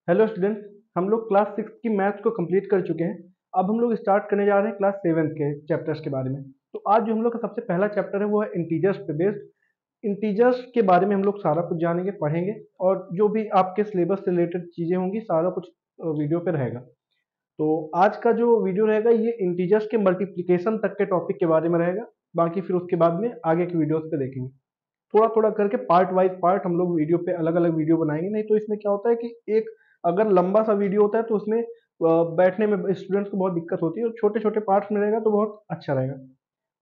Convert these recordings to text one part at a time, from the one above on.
Hello students. हम लोग class 6 की मैथ्स को कंप्लीट कर चुके हैं। अब हम लोग स्टार्ट करने जा रहे हैं क्लास 7 के चैप्टर्स के बारे में। तो आज जो हम लोग का सबसे पहला चैप्टर है वो है इंटीजर्स पे बेस्ड। इंटीजर्स के बारे में हम लोग सारा कुछ जानेंगे, पढ़ेंगे, और जो भी आपके सिलेबस से रिलेटेड चीज़ें होंगी सारा कुछ वीडियो पे रहेगा। तो आज का जो वीडियो रहेगा ये इंटीजर्स के मल्टीप्लिकेशन तक के टॉपिक के बारे में रहेगा। बाकी फिर उसके बाद में आगे के वीडियोस पे देखेंगे। थोड़ा थोड़ा करके पार्ट वाइज पार्ट हम लोग वीडियो पे अलग अलग वीडियो बनाएंगे। नहीं तो इसमें क्या होता है कि एक अगर लंबा सा वीडियो होता है तो उसमें बैठने में स्टूडेंट्स को बहुत दिक्कत होती है, और छोटे छोटे पार्ट्स में रहेगा तो बहुत अच्छा रहेगा।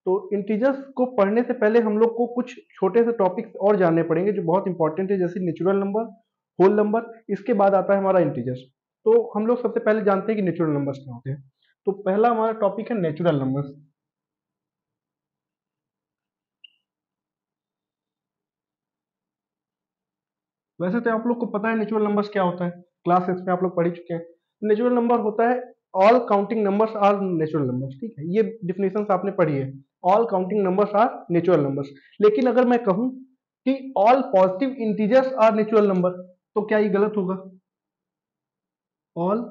तो इंटीजर्स को पढ़ने से पहले हम लोग को कुछ छोटे से टॉपिक्स और जानने पड़ेंगे जो बहुत इंपॉर्टेंट है, जैसे नेचुरल नंबर, होल नंबर। इसके बाद आता है हमारा इंटीजर्स। तो हम लोग सबसे पहले जानते हैं कि नेचुरल नंबर्स क्या होते हैं। तो पहला हमारा टॉपिक है नेचुरल नंबर्स। वैसे तो आप लोग को पता है नेचुरल नंबर्स क्या होता है, क्लास 6 में आप लोग पढ़ ही चुके हैं। नेचुरल नंबर होता है all counting numbers are natural numbers. ठीक है, ये डिफिनेशन आपने पढ़ी है। All counting numbers are natural numbers. लेकिन अगर मैं कहूं कि all positive integers are natural number, तो क्या ये गलत होगा? All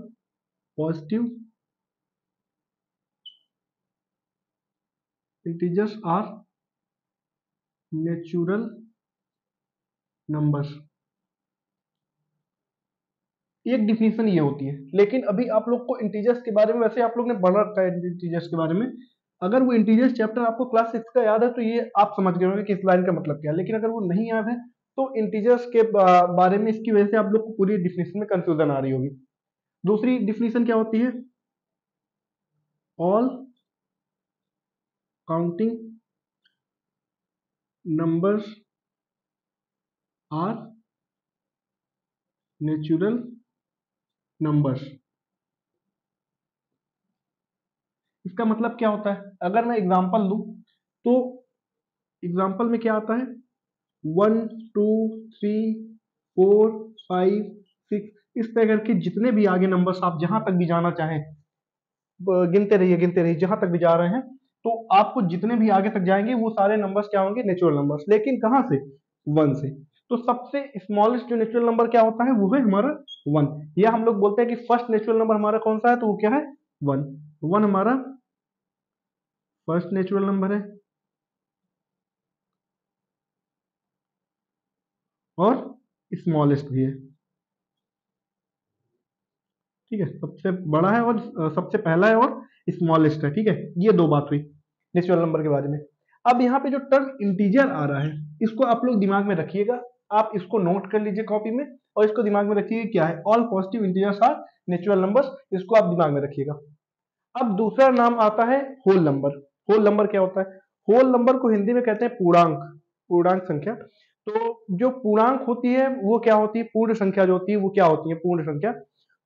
positive integers are natural numbers, एक डिफिनेशन ये होती है। लेकिन अभी आप लोग को इंटीजर्स के बारे में, वैसे आप लोग ने पढ़ रखा है इंटीजर्स के बारे में। अगर वो इंटीजर्स चैप्टर आपको क्लास 6 का याद है तो ये आप समझ गए होंगे कि इस लाइन का मतलब क्या है। लेकिन अगर वो नहीं याद है तो इंटीजर्स के बारे में इसकी वजह से आप लोग को पूरी डिफिनेशन में कंफ्यूजन आ रही होगी। दूसरी डिफिनेशन क्या होती है? All counting numbers are natural numbers. इसका मतलब क्या होता है? अगर मैं एग्जांपल दूं तो एग्जांपल में क्या आता है? 1 2 3 4 5 6, इस तरह करके जितने भी आगे नंबर्स आप जहां तक भी जाना चाहें, गिनते रहिए जहां तक भी जा रहे हैं। तो आपको जितने भी आगे तक जाएंगे वो सारे नंबर्स क्या होंगे? Natural numbers. लेकिन कहां से? 1 से। तो सबसे स्मॉलेस्ट जो नेचुरल नंबर क्या होता है वो है हमारा 1। या हम लोग बोलते हैं कि फर्स्ट नेचुरल नंबर हमारा कौन सा है, तो वो क्या है? 1। 1 हमारा फर्स्ट नेचुरल नंबर है और स्मॉलेस्ट भी है। ठीक है, सबसे बड़ा है और सबसे पहला है और स्मॉलेस्ट है। ठीक है, ये दो बात हुई नेचुरल नंबर के बारे में। अब यहाँ पे जो टर्म इंटीजर आ रहा है इसको आप लोग दिमाग में रखिएगा। आप इसको नोट कर लीजिए कॉपी में, और इसको दिमाग में रखिए क्या है? All positive integers are natural numbers. इसको आप दिमाग में रखिएगा। अब दूसरा नाम आता है होल नंबर। होल नंबर क्या होता है? होल नंबर को हिंदी में कहते हैं पूर्णांक, पूर्णांक संख्या। तो जो पूर्णांक होती है वो क्या होती है? पूर्ण संख्या जो होती है वो क्या होती है? पूर्ण संख्या।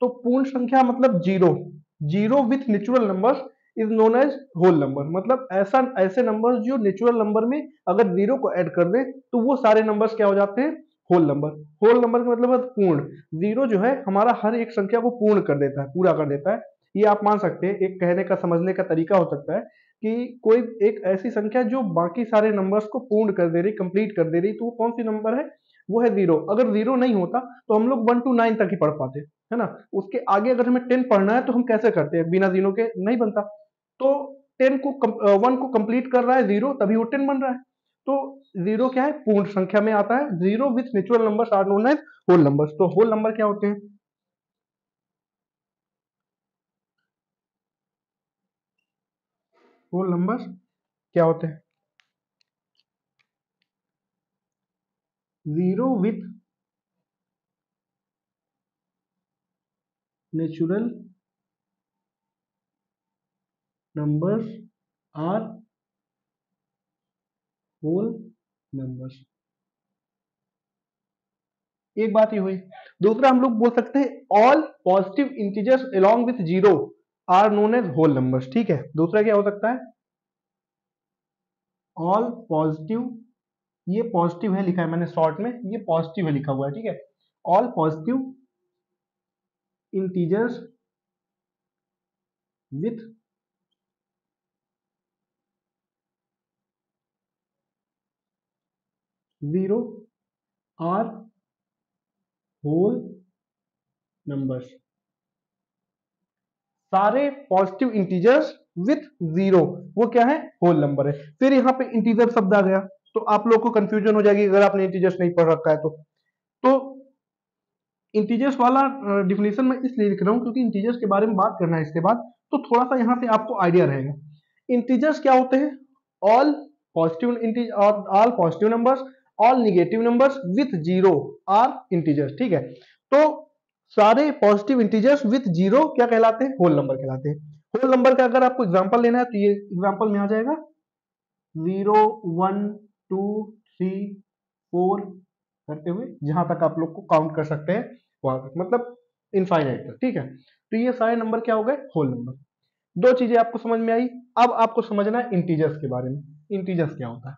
तो पूर्ण संख्या मतलब zero. Zero with natural numbers is known as whole number. मतलब ऐसा ऐसे नंबर जो नेचुरल नंबर में अगर जीरो को ऐड कर दे तो वो सारे नंबर्स क्या हो जाते हैं? Whole number. होल नंबर का मतलब है पूर्ण। जीरो जो है हमारा हर एक संख्या को पूर्ण कर देता है, पूरा कर देता है। ये आप मान सकते हैं, एक कहने का समझने का तरीका हो सकता है कि कोई एक ऐसी संख्या जो बाकी सारे नंबर्स को पूर्ण कर दे रही, कंप्लीट कर दे रही, तो वो कौन सी नंबर है? वो है जीरो। अगर जीरो नहीं होता तो हम लोग 1 to 9 तक ही पढ़ पाते, है ना। उसके आगे अगर हमें 10 पढ़ना है तो हम कैसे करते हैं? बिना जीरो के नहीं बनता। तो 1 को कंप्लीट कर रहा है जीरो, तभी वो 10 बन रहा है। तो जीरो क्या है? पूर्ण संख्या में आता है। Zero with natural numbers are known as whole numbers. तो होल नंबर क्या होते हैं? होल नंबर्स क्या होते हैं? Zero with natural numbers are whole numbers. एक बात ये हुई। दूसरा हम लोग बोल सकते हैं all positive integers along with zero are known as whole numbers. ठीक है, दूसरा क्या हो सकता है? ऑल पॉजिटिव, ये पॉजिटिव है लिखा है मैंने शॉर्ट में, ये पॉजिटिव है लिखा हुआ है। ठीक है, all positive integers with zero are whole numbers, सारे पॉजिटिव इंटीजर्स विथ जीरो, वो क्या है, होल नंबर है। फिर यहाँ पे इंटीजर शब्द आ गया तो आप लोग को कंफ्यूजन हो जाएगी अगर आपने इंटीजर्स नहीं पढ़ रखा है तो इंटीजर्स वाला डिफिनेशन मैं इसलिए लिख रहा हूँ क्योंकि इंटीजर्स के बारे में बात करना है इसके बाद, तो थोड़ा सा यहाँ से आपको आइडिया रहेगा। इंटीजर्स क्या होते हैं, all all positive numbers, all negative numbers with zero are integers, ठीक है। तो सारे पॉजिटिव इंटीजर्स विथ जीरो क्या कहलाते हैं, होल नंबर कहलाते हैं। होल नंबर का अगर आपको एग्जांपल लेना है तो ये एग्जांपल में आ जाएगा 0 1 2 3 4 करते हुए जहां तक आप लोग को काउंट कर सकते हैं वहां तक, मतलब इनफाइनाइट तक, ठीक है। तो ये सारे नंबर क्या हो गए, होल नंबर। दो चीजें आपको समझ में आई। अब आपको समझना है इंटीजर्स के बारे में। इंटीजर्स क्या होता है,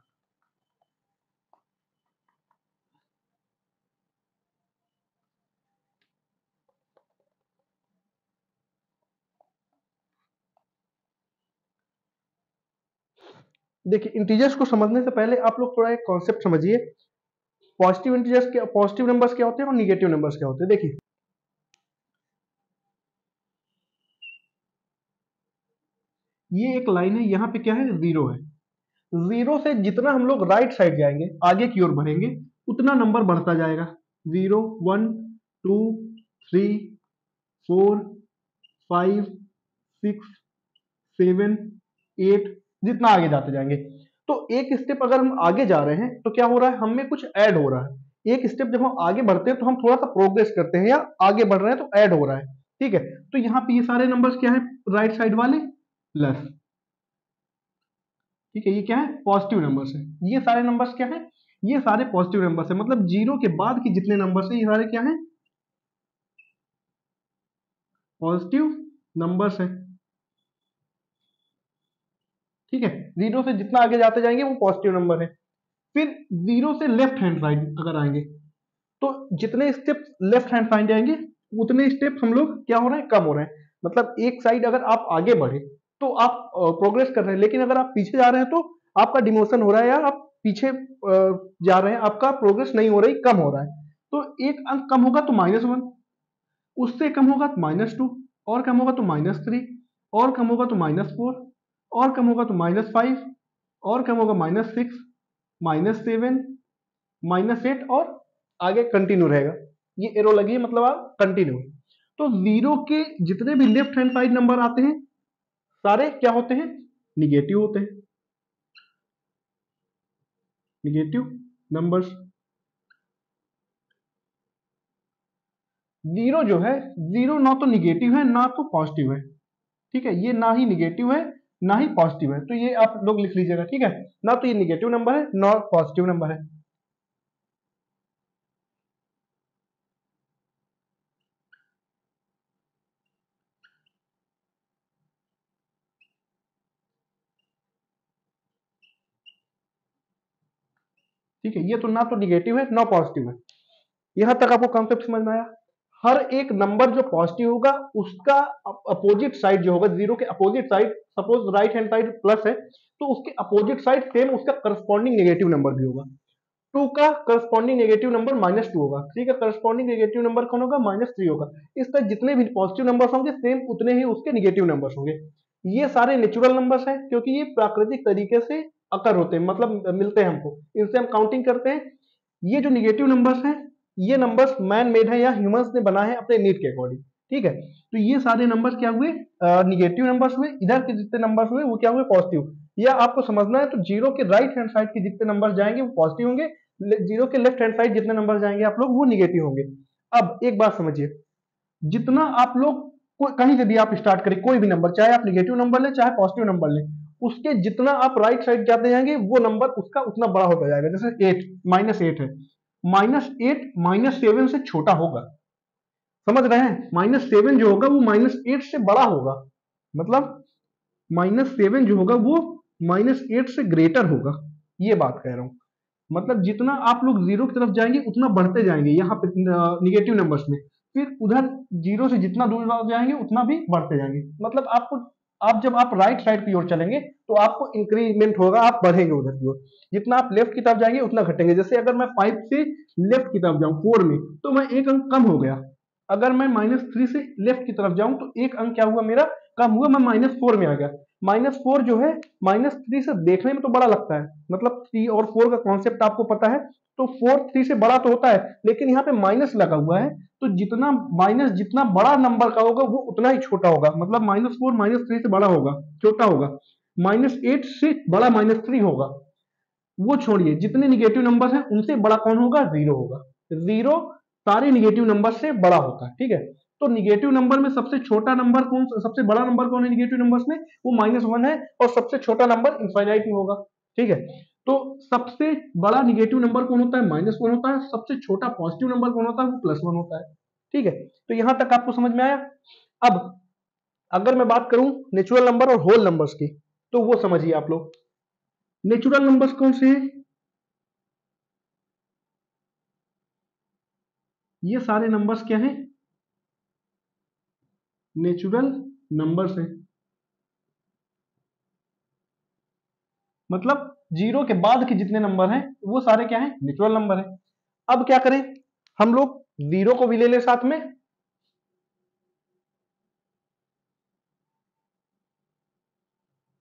देखिए इंटीजर्स को समझने से पहले आप लोग थोड़ा एक कॉन्सेप्ट समझिए। पॉजिटिव इंटीजर्स क्या, पॉजिटिव नंबर्स क्या होते हैं और निगेटिव नंबर्स क्या होते हैं। देखिए ये एक लाइन है, यहाँ पे क्या है, जीरो है। जीरो से जितना हम लोग राइट साइड जाएंगे, आगे की ओर बढ़ेंगे, उतना नंबर बढ़ता जाएगा। 0 1 2 3 4 5 6 7 8, जितना आगे जाते जाएंगे। तो एक स्टेप अगर हम आगे जा रहे हैं तो क्या हो रहा है, हमें कुछ ऐड हो रहा है। एक स्टेप जब हम आगे बढ़ते हैं तो हम थोड़ा सा प्रोग्रेस करते हैं या आगे बढ़ रहे हैं तो ऐड हो रहा है, ठीक है। तो यहाँ पे ये सारे नंबर्स क्या है, राइट साइड वाले प्लस, ठीक है। ये क्या है, पॉजिटिव नंबर्स है। ये सारे नंबर्स क्या है, ये सारे पॉजिटिव नंबर्स है। मतलब जीरो के बाद की जितने नंबर्स है ये सारे क्या है, पॉजिटिव नंबर्स है, ठीक है। जीरो से जितना आगे जाते जाएंगे वो पॉजिटिव नंबर है। फिर जीरो से लेफ्ट हैंड साइड अगर आएंगे तो जितने स्टेप लेफ्ट हैंड साइड जाएंगे उतने स्टेप हम लोग क्या हो रहे हैं, कम हो रहे हैं। मतलब एक साइड अगर आप आगे बढ़े तो आप प्रोग्रेस कर रहे हैं, लेकिन अगर आप पीछे जा रहे हैं तो आपका डिमोशन हो रहा है या आप पीछे जा रहे हैं, आपका प्रोग्रेस नहीं हो रही, कम हो रहा है। तो एक अंक कम होगा तो -1, उससे कम होगा तो -2, और कम होगा तो -3, और कम होगा तो -4, और कम होगा तो -5, और कम होगा -6, -7, -8, और आगे कंटिन्यू रहेगा। ये एरो लगी है मतलब आप कंटिन्यू। तो जीरो के जितने भी लेफ्ट हैंड साइड नंबर आते हैं सारे क्या होते हैं, निगेटिव होते हैं, निगेटिव नंबर्स। जीरो जो है, जीरो ना तो निगेटिव है ना तो पॉजिटिव है, ठीक है। ये ना ही निगेटिव है ना ही पॉजिटिव है, तो ये आप लोग लिख लीजिएगा, ठीक है। ना तो ये निगेटिव नंबर है ना पॉजिटिव नंबर है। ठीक है, ये तो ना तो निगेटिव है ना पॉजिटिव है। यहां तक आपको कॉन्सेप्ट समझ में आया। हर एक नंबर जो पॉजिटिव होगा उसका अपोजिट साइड जो होगा, जीरो के opposite side, suppose right hand side plus है तो उसके अपोजिट साइड सेम उसका करस्पॉन्डिंग नेगेटिव नंबर भी होगा। 2 का करस्पॉन्डिंग नेगेटिव नंबर -2 होगा, 3 का करस्पॉन्डिंग नेगेटिव नंबर कौन होगा, -3 होगा। इस तरह जितने भी पॉजिटिव नंबर्स होंगे सेम उतने ही उसके नेगेटिव नंबर्स होंगे। ये सारे नेचुरल नंबर्स हैं क्योंकि ये प्राकृतिक तरीके से अकर होते हैं, मतलब मिलते हैं हमको, इनसे हम काउंटिंग करते हैं। ये जो निगेटिव नंबर्स हैं ये नंबर्स मैन मेड है या ह्यूमंस ने बनाए हैं अपने नीड के अकॉर्डिंग, ठीक है। तो ये सारे नंबर्स क्या हुए, निगेटिव नंबर्स हुए। इधर के जितने नंबर्स हुए वो क्या हुए, पॉजिटिव। या आपको समझना है तो जीरो के राइट हैंड साइड के जितने नंबर जाएंगे वो पॉजिटिव होंगे, जीरो के लेफ्ट हैंड साइड जितने नंबर जाएंगे आप लोग वो निगेटिव होंगे। अब एक बात समझिए, जितना आप लोग कहीं से भी आप स्टार्ट करें, कोई भी नंबर, चाहे आप निगेटिव नंबर लें चाहे पॉजिटिव नंबर लें, उसके जितना आप राइट साइड जाते जाएंगे वो नंबर उसका उतना बड़ा होता जाएगा। जैसे 8 -8 है, -8 -7 से छोटा होगा, समझ रहे हैं। -7 जो होगा वो -8 से बड़ा होगा, मतलब -7 जो होगा वो -8 से ग्रेटर होगा, ये बात कह रहा हूं। मतलब जितना आप लोग जीरो की तरफ जाएंगे उतना बढ़ते जाएंगे यहाँ पे निगेटिव नंबर्स में, फिर उधर जीरो से जितना दूर जाएंगे उतना भी बढ़ते जाएंगे। मतलब आपको, आप जब आप राइट साइड की ओर चलेंगे तो आपको इंक्रीमेंट होगा, आप बढ़ेंगे उधर की ओर। जितना आप लेफ्ट की तरफ जाएंगे उतना घटेंगे। जैसे अगर मैं 5 से लेफ्ट की तरफ जाऊं 4 में तो मैं एक अंक कम हो गया, अगर मैं -3 से लेफ्ट की तरफ जाऊं तो एक अंक क्या हुआ मेरा, कम हुआ, मैं -4 में आ गया। -4 जो है -3 से देखने में तो बड़ा लगता है, मतलब 3 और 4 का कॉन्सेप्ट आपको पता है, तो 4 3 से बड़ा तो होता है, लेकिन यहाँ पे माइनस लगा हुआ है, तो जितना माइनस जितना बड़ा नंबर का होगा वो उतना ही छोटा होगा, मतलब -4 -3 से बड़ा होगा, छोटा होगा। -8 से बड़ा -3 होगा। वो छोड़िए, जितने निगेटिव नंबर हैं उनसे बड़ा कौन होगा, जीरो होगा। जीरो सारे निगेटिव नंबर से बड़ा होता है, ठीक है। तो निगेटिव नंबर में सबसे छोटा नंबर कौन, सबसे बड़ा नंबर कौन है निगेटिव नंबर्स में, वो -1 है, और सबसे छोटा नंबर इनफाइनाइट में होगा, ठीक है। तो सबसे बड़ा निगेटिव नंबर कौन होता है, -1 होता है, सबसे छोटा पॉजिटिव नंबर कौन होता है, वो +1 होता है, ठीक है। तो यहां तक आपको समझ में आया। अब अगर मैं बात करूं नेचुरल नंबर और होल नंबर्स की, तो वो समझिए आप लोग। नेचुरल नंबर्स कौन से हैं, ये सारे नंबर्स क्या हैं, नेचुरल नंबर्स हैं, मतलब जीरो के बाद के जितने नंबर हैं वो सारे क्या हैं, नेचुरल नंबर हैं। अब क्या करें हम लोग, जीरो को भी ले ले साथ में,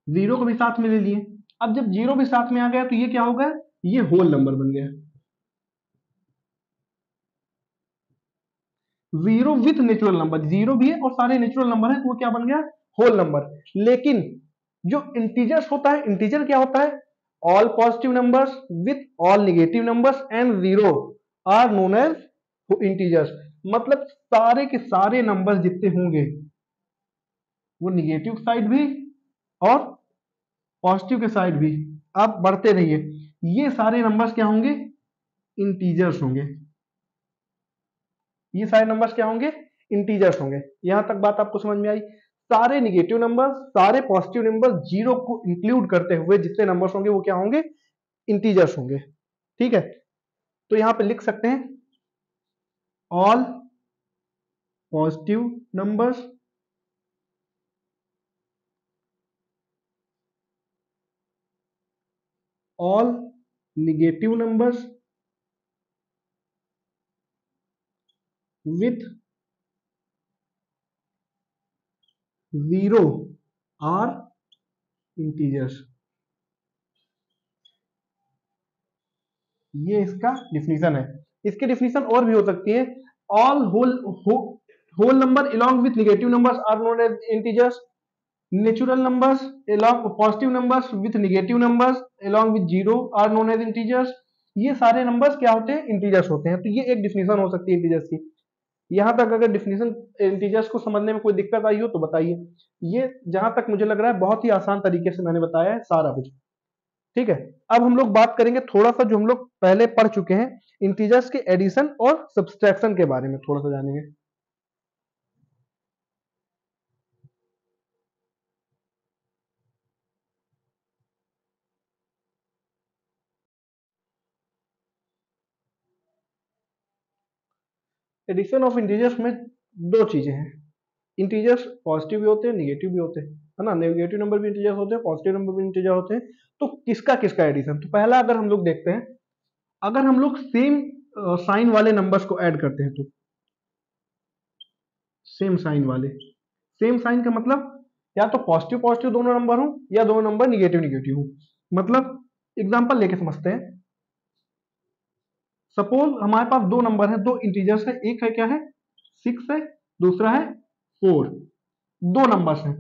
जीरो को भी साथ में ले लिए। अब जब जीरो भी साथ में आ गया तो ये क्या होगा, ये होल नंबर बन गया। Zero with natural number, zero भी है और सारे नेचुरल नंबर है, तो वो क्या बन गया, होल नंबर। लेकिन जो इंटीजर्स होता है, इंटीजर क्या होता है, all positive numbers with all negative numbers and zero are known as integers. मतलब सारे के सारे नंबर्स जितने होंगे वो निगेटिव साइड भी और पॉजिटिव के साइड भी आप बढ़ते रहिए, ये सारे नंबर्स क्या होंगे, इंटीजर्स होंगे। ये सारे नंबर्स क्या होंगे, इंटीजर्स होंगे। यहां तक बात आपको समझ में आई। सारे निगेटिव नंबर, सारे पॉजिटिव नंबर, जीरो को इंक्लूड करते हुए जितने नंबर्स होंगे वो क्या होंगे, इंटीजर्स होंगे, ठीक है। तो यहां पे लिख सकते हैं all positive numbers all negative numbers with zero are integers. ये इसका डिफिनीशन है। इसकी डिफिनीशन और भी हो सकती है, all whole number along with negative numbers are known as integers, natural numbers along positive numbers with negative numbers along with zero are known as integers। ये सारे नंबर्स क्या होते हैं, इंटीजर्स होते हैं। तो ये एक डिफिनीशन हो सकती है इंटीजर्स की। यहां तक अगर डिफिनीशन इंटीजर्स को समझने में कोई दिक्कत आई हो तो बताइए। ये जहां तक मुझे लग रहा है बहुत ही आसान तरीके से मैंने बताया है सारा कुछ, ठीक है। अब हम लोग बात करेंगे थोड़ा सा जो हम लोग पहले पढ़ चुके हैं, इंटीजर्स के एडिशन और सब्सट्रैक्शन के बारे में थोड़ा सा जानेंगे। एडिशन ऑफ इंटीजर्स में दो चीजें हैं, इंटीजर्स पॉजिटिव भी होते हैं, निगेटिव भी होते हैं, है ना। नेगेटिव नंबर भी इंटीजर्स होते हैं, पॉजिटिव नंबर भी इंटीजर होते हैं। तो किसका किसका एडिशन, तो पहला अगर हम लोग देखते हैं, अगर हम लोग सेम साइन वाले नंबर्स को ऐड करते हैं, तो सेम साइन वाले, सेम साइन का मतलब या तो पॉजिटिव पॉजिटिव दोनों नंबर हो या दोनों नंबर निगेटिव निगेटिव हो। मतलब एग्जांपल लेके समझते हैं। सपोज हमारे पास दो नंबर है, दो इंटीजर्स है, एक है क्या है 6 है, दूसरा है 4, दो नंबर्स हैं।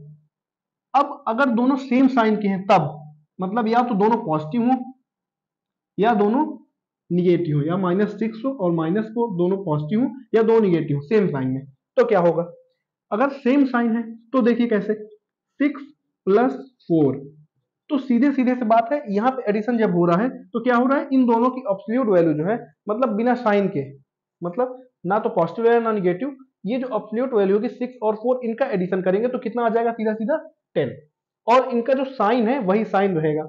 अब अगर दोनों सेम साइन के हैं तब, मतलब या तो दोनों पॉजिटिव हो या दोनों निगेटिव हो, या -6 हो और -4 दोनों पॉजिटिव हो या दोनों निगेटिव हो सेम साइन में, तो क्या होगा, अगर सेम साइन है तो देखिए कैसे, 6 + 4, तो सीधे सीधे से बात है, यहाँ पे एडिशन जब हो रहा है तो क्या हो रहा है, इन दोनों की एब्सोल्यूट वैल्यू जो है, मतलब बिना साइन के, मतलब ना तो पॉजिटिव है ना निगेटिव, ये जो एब्सोल्यूट वैल्यू होगी 6 और 4, इनका एडिशन करेंगे तो कितना आ जाएगा, सीधा सीधा 10, और इनका जो साइन है वही साइन रहेगा।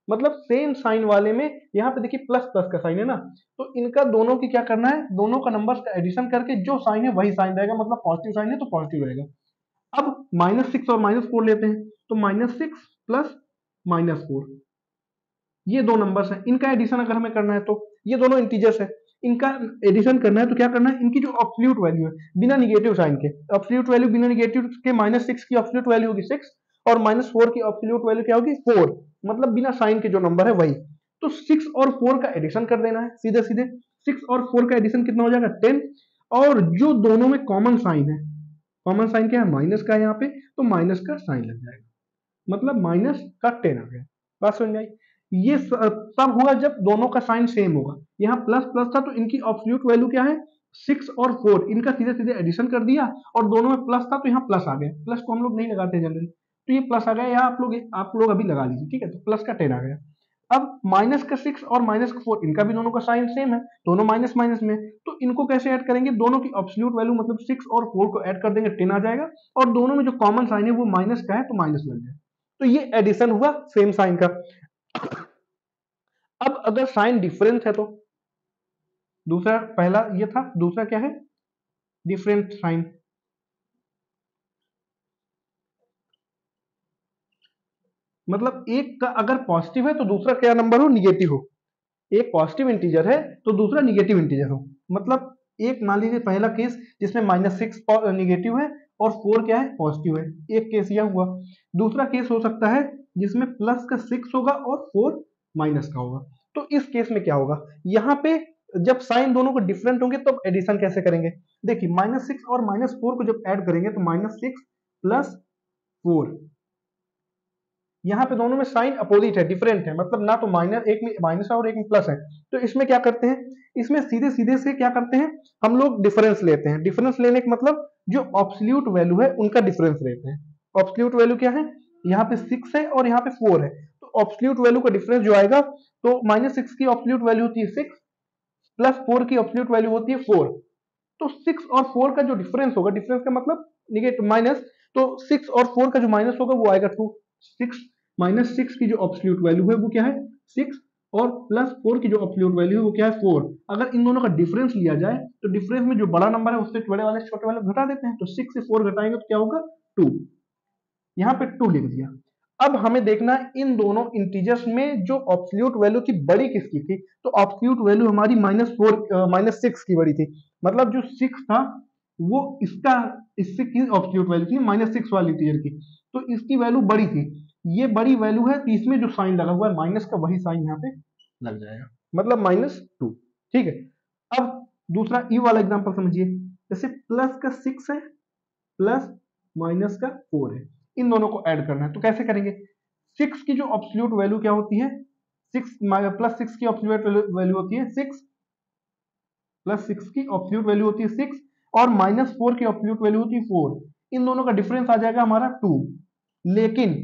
मतलब सेम साइन वाले में यहाँ पे देखिए प्लस प्लस का साइन है ना, तो इनका दोनों की क्या करना है, दोनों का नंबर का एडिशन करके जो साइन है वही साइन रहेगा, मतलब पॉजिटिव साइन है तो पॉजिटिव रहेगा। अब -6 और -4 लेते हैं, तो -6 + -4, ये दो नंबर्स हैं, इनका एडिशन अगर हमें करना है तो ये दोनों इंटीजर्स है, इनका एडिशन करना है तो क्या करना है, इनकी जो ऑब्सोल्यूट वैल्यू है बिना निगेटिव साइन के, ऑब्सोल्यूट वैल्यू बिना निगेटिव के -6 की ऑब्सोल्यूट वैल्यू होगी 6 और -4 की ऑब्सोल्यूट वैल्यू क्या होगी 4, मतलब बिना साइन के जो नंबर है वही। तो 6 और 4 का एडिशन कर देना है सीधे सीधे। 6 और 4 का एडिशन कितना हो जाएगा 10, और जो दोनों में कॉमन साइन है, कॉमन साइन क्या है माइनस का है यहाँ पे, तो माइनस का साइन लग जाएगा, मतलब माइनस का 10 आ गया। बात समझ में आई? ये तब होगा जब दोनों का साइन सेम होगा। यहाँ प्लस प्लस था तो इनकी ऑब्सोल्यूट वैल्यू क्या है 6 और 4, इनका सीधे सीधे एडिशन कर दिया और दोनों में प्लस था तो यहाँ प्लस आ गया। प्लस को हम लोग नहीं लगाते जनरली, तो ये प्लस आ गया, यहाँ आप लोग अभी लगा लीजिए, ठीक है। तो प्लस का 10 आ गया। अब माइनस का 6 और माइनस का 4, इनका भी दोनों का साइन सेम है, दोनों माइनस माइनस में, तो इनको कैसे ऐड करेंगे, दोनों की ऑब्सोल्यूट वैल्यू मतलब 6 और 4 को ऐड कर देंगे 10 आ जाएगा, और दोनों में जो कॉमन साइन है वो माइनस का है तो माइनस लग जाए। तो ये एडिशन हुआ सेम साइन का। अब अगर साइन डिफरेंस है तो दूसरा, पहला ये था, दूसरा क्या है डिफरेंट साइन। मतलब एक का अगर पॉजिटिव है तो दूसरा क्या नंबर हो निगेटिव हो, एक पॉजिटिव इंटीजर है तो दूसरा निगेटिव इंटीजर हो। मतलब एक मान लीजिए पहला केस जिसमें -6 निगेटिव है और 4 क्या है पॉजिटिव है, एक केस यह हुआ। दूसरा केस हो सकता है जिसमें प्लस का 6 होगा और 4 माइनस का होगा। तो इस केस में क्या होगा, यहाँ पे जब साइन दोनों को डिफरेंट होंगे तब एडिशन कैसे करेंगे। देखिए -6 और -4 को जब ऐड करेंगे तो -6 प्लस 4, यहाँ पे दोनों में साइन अपोजिट है, डिफरेंट है, मतलब ना तो माइनस, एक में माइनस है और एक में प्लस है। तो इसमें क्या करते हैं, इसमें सीधे सीधे से क्या करते हैं हम लोग डिफरेंस लेते हैं। डिफरेंस लेने का मतलब जो ऑब्सोल्यूट वैल्यू है उनका डिफरेंस लेते हैं। ऑब्सोल्यूट वैल्यू क्या है, यहाँ पे 6 है और यहाँ पे 4 है, तो ऑब्सोल्यूट वैल्यू का डिफरेंस जो आएगा, तो -6 की ऑब्सोल्यूट वैल्यू होती है 6 प्लस 4 की ऑब्सोल्यूट वैल्यू होती है 4। तो 6 और 4 का जो डिफरेंस होगा, डिफरेंस का मतलब निगेटिव माइनस, तो 6 और 4 का जो माइनस होगा वो आएगा 2। 6 -6 की जो ऑब्सोल्यूट वैल्यू है वो क्या है 6, और प्लस 4 की जो ऑब्सोल्यूट वैल्यू है वो क्या है 4। अगर इन दोनों का डिफरेंस लिया जाए तो डिफरेंस में जो बड़ा नंबर है उससे बड़े वाले से छोटे वाले घटा देते हैं, तो 6 से 4 घटाएंगे तो क्या होगा 2। यहाँ पे 2 लिख दिया। अब हमें देखना है इन दोनों इंटीजर्स में जो ऑब्सोल्यूट वैल्यू थी बड़ी किसकी थी, तो ऑब्सोल्यूट वैल्यू हमारी -6 की बड़ी थी। मतलब जो 6 था वो इसका, इससे की ऑब्सोल्यूट वैल्यू थी -6 वाली इंटीजर की, तो इसकी वैल्यू बड़ी थी। ये बड़ी वैल्यू है तो इसमें जो साइन लगा हुआ है माइनस का, वही साइन यहाँ पे लग जाएगा, मतलब -2। ठीक है। अब दूसरा ई वाला एग्जांपल समझिए, जैसे प्लस का 6 है प्लस माइनस का 4 है, इन दोनों को ऐड करना है तो कैसे करेंगे। 6 की जो ऑब्सोल्यूट वैल्यू क्या होती है 6 प्लस 6 की ऑब्सोल्यूट वैल्यू होती है 6, प्लस 6 की ऑब्सोल्यूट वैल्यू होती है 6, और -4 की ऑब्सोल्यूट वैल्यू होती है 4। इन दोनों का डिफरेंस आ जाएगा हमारा 2। लेकिन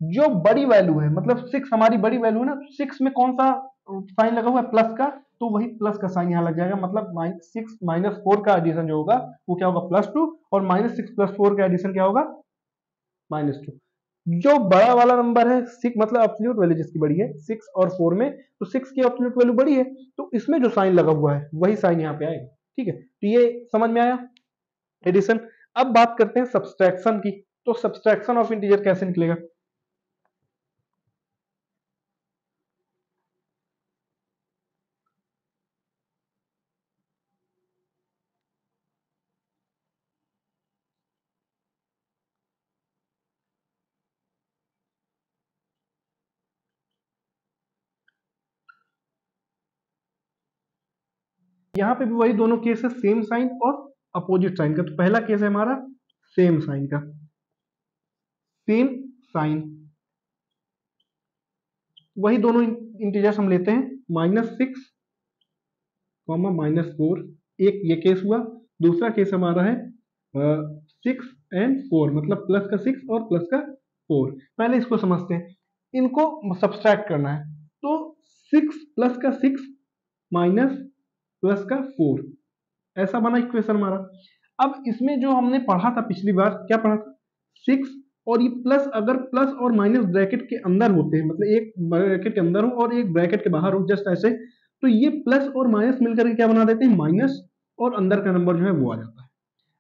जो बड़ी वैल्यू है, मतलब 6 हमारी बड़ी वैल्यू है ना, 6 में कौन सा साइन लगा हुआ है प्लस का, तो वही प्लस का साइन यहाँ लग जाएगा। मतलब -6 -4 का एडिशन जो होगा वो क्या होगा +2, और -6 + 4 का एडिशन क्या होगा -2। जो बड़ा वाला नंबर है 6, मतलब एब्सोल्यूट वैल्यू जिसकी बड़ी है 6 और 4 में, तो 6 की एब्सोल्यूट वैल्यू बड़ी है तो इसमें जो साइन लगा हुआ है वही साइन यहाँ पे आएगा। ठीक है, तो ये समझ में आया एडिशन। अब बात करते हैं सब्सट्रैक्शन की, तो सब्सट्रैक्शन ऑफ इंटीजर कैसे निकलेगा। यहाँ पे भी वही दोनों केस है, सेम साइन और अपोजिट साइन का। तो पहला केस है हमारा सेम साइन का, सेम साइन, वही दोनों इंटीजर्स हम लेते हैं -6 -4, एक ये केस हुआ। दूसरा केस हमारा है 6 and 4, मतलब प्लस का 6 और प्लस का 4। पहले इसको समझते हैं, इनको सब्सट्रैक्ट करना है, तो 6 प्लस का 6 माइनस प्लस का 4, ऐसा बना इक्वेशन हमारा। अब इसमें जो हमने पढ़ा था पिछली बार, क्या पढ़ा था 6, और ये प्लस, अगर प्लस और माइनस ब्रैकेट के अंदर होते हैं, मतलब एक ब्रैकेट के अंदर हो और एक ब्रैकेट के बाहर हो, जस्ट ऐसे, तो ये प्लस और माइनस मिलकर के क्या बना देते हैं माइनस, और अंदर का नंबर जो है वो आ जाता है।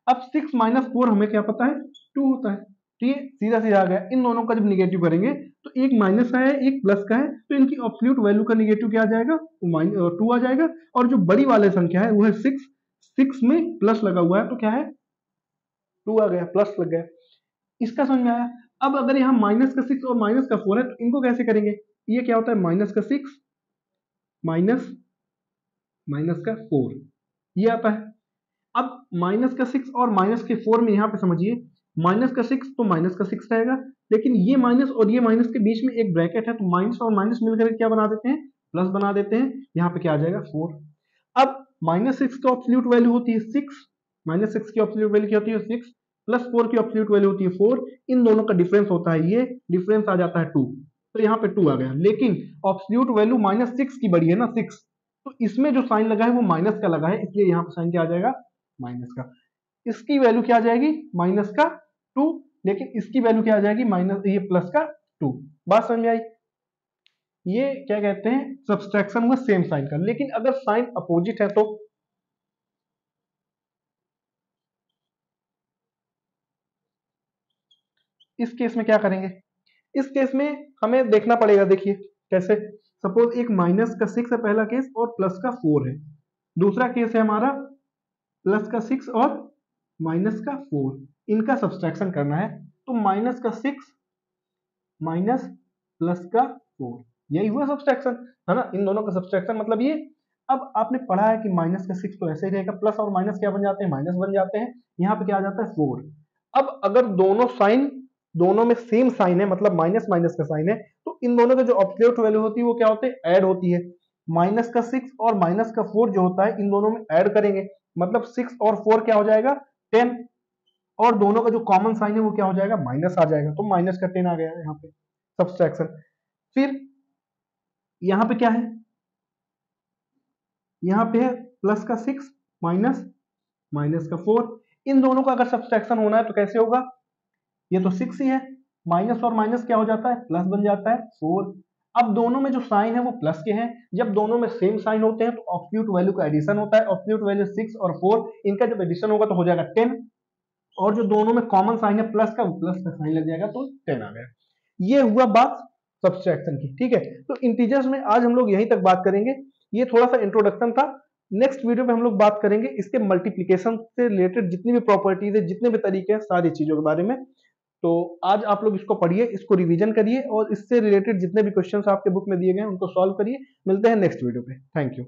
अब 6 - 4 हमें क्या पता है 2 होता है, तो ये सीधा सीधा आ गया। इन दोनों का जब निगेटिव करेंगे तो एक माइनस का है एक प्लस का है, तो इनकी एब्सोल्यूट वैल्यू का निगेटिव क्या आ जाएगा, 2 आ जाएगा। और जो बड़ी वाली संख्या है वो है 6, 6 में प्लस लगा हुआ है तो क्या है 2 आ गया, प्लस लग गया। इसका समझ में आया। अब अगर यहाँ माइनस का 6 और माइनस का 4 है तो इनको कैसे करेंगे, ये क्या होता है माइनस का 6 माइनस माइनस का 4, ये आता है। अब माइनस का 6 और माइनस के 4 में यहाँ पे समझिए, माइनस का 6 तो माइनस का 6 रहेगा, लेकिन ये माइनस और ये माइनस के बीच में एक ब्रैकेट है, तो माइनस और माइनस मिलकर क्या बना देते हैं, प्लस बना देते हैं। यहाँ पे क्या आ जाएगा 4। अब माइनस 6 की एब्सोल्यूट वैल्यू होती है 6, माइनस 6 की एब्सोल्यूट वैल्यू क्या होती है 6, प्लस 4 की एब्सोल्यूट वैल्यू होती है 4। इन दोनों का डिफरेंस होता है, ये डिफरेंस आ जाता है 2, तो यहाँ पे 2 आ गया। लेकिन एब्सोल्यूट वैल्यू माइनस 6 की बड़ी है ना 6, तो इसमें जो साइन लगा है वो माइनस का लगा है, इसलिए यहाँ पे साइन क्या आ जाएगा माइनस का। इसकी वैल्यू क्या आ जाएगी माइनस का 2, लेकिन इसकी वैल्यू क्या आ जाएगी माइनस ये प्लस का 2। बात समझ में आई। ये क्या कहते हैं सब्सट्रैक्शन हुआ सेम साइन का। लेकिन अगर साइन अपोजिट है तो इस केस में क्या करेंगे, इस केस में हमें देखना पड़ेगा। देखिए कैसे, सपोज एक माइनस का 6 है पहला केस और प्लस का 4 है, दूसरा केस है हमारा प्लस का 6 और माइनस का 4, इनका सब्सट्रैक्शन करना है। तो माइनस का 6 माइनस प्लस का 4, यही हुआ सब्सट्रैक्शन, है ना। इन दोनों का सब्सट्रैक्शन मतलब ये। अब आपने पढ़ा है कि माइनस का 6 तो ऐसे ही रहेगा, प्लस और माइनस क्या बन जाते हैं माइनस बन जाते हैं, यहाँ पे क्या आ जाता है 4। अब अगर दोनों साइन, दोनों में सेम साइन है मतलब माइनस माइनस का साइन है, तो इन दोनों का जो एब्सोल्यूट वैल्यू होती है वो क्या होते हैं ऐड होती है। माइनस का 6 और माइनस का 4 जो होता है इन दोनों में ऐड करेंगे, मतलब 6 और 4 क्या हो जाएगा 10, और दोनों का जो कॉमन साइन है वो क्या हो जाएगा माइनस आ जाएगा, तो माइनस का 10 आ गया यहाँ पे सब्सट्रैक्शन। फिर यहाँ पे क्या है, यहाँ पे है प्लस का 6 माइनस माइनस का 4। इन दोनों का अगर सब्सट्रैक्शन होना है तो कैसे होगा, ये तो 6 ही है, माइनस और माइनस क्या हो जाता है प्लस बन जाता है 4। अब दोनों में जो साइन है वो प्लस के हैं, जब दोनों में सेम साइन होते हैं तो एब्सोल्यूट वैल्यू का एडिशन होता है। एब्सोल्यूट वैल्यू 6 और 4, इनका जब एडिशन होगा तो हो जाएगा 10, और जो दोनों में कॉमन साइन है प्लस का, वो प्लस का साइन लग जाएगा तो 10 आ गया। ये हुआ बात सब्सट्रैक्शन की, ठीक है। तो इंटीजर्स में आज हम लोग यहीं तक बात करेंगे, ये थोड़ा सा इंट्रोडक्शन था। नेक्स्ट वीडियो में हम लोग बात करेंगे इसके मल्टीप्लिकेशन से रिलेटेड जितनी भी प्रॉपर्टीज है, जितने भी तरीके हैं, सारी चीजों के बारे में। तो आज आप लोग इसको पढ़िए, इसको रिवीजन करिए, और इससे रिलेटेड जितने भी क्वेश्चंस आपके बुक में दिए गए हैं उनको सॉल्व करिए। मिलते हैं नेक्स्ट वीडियो पे। Thank you.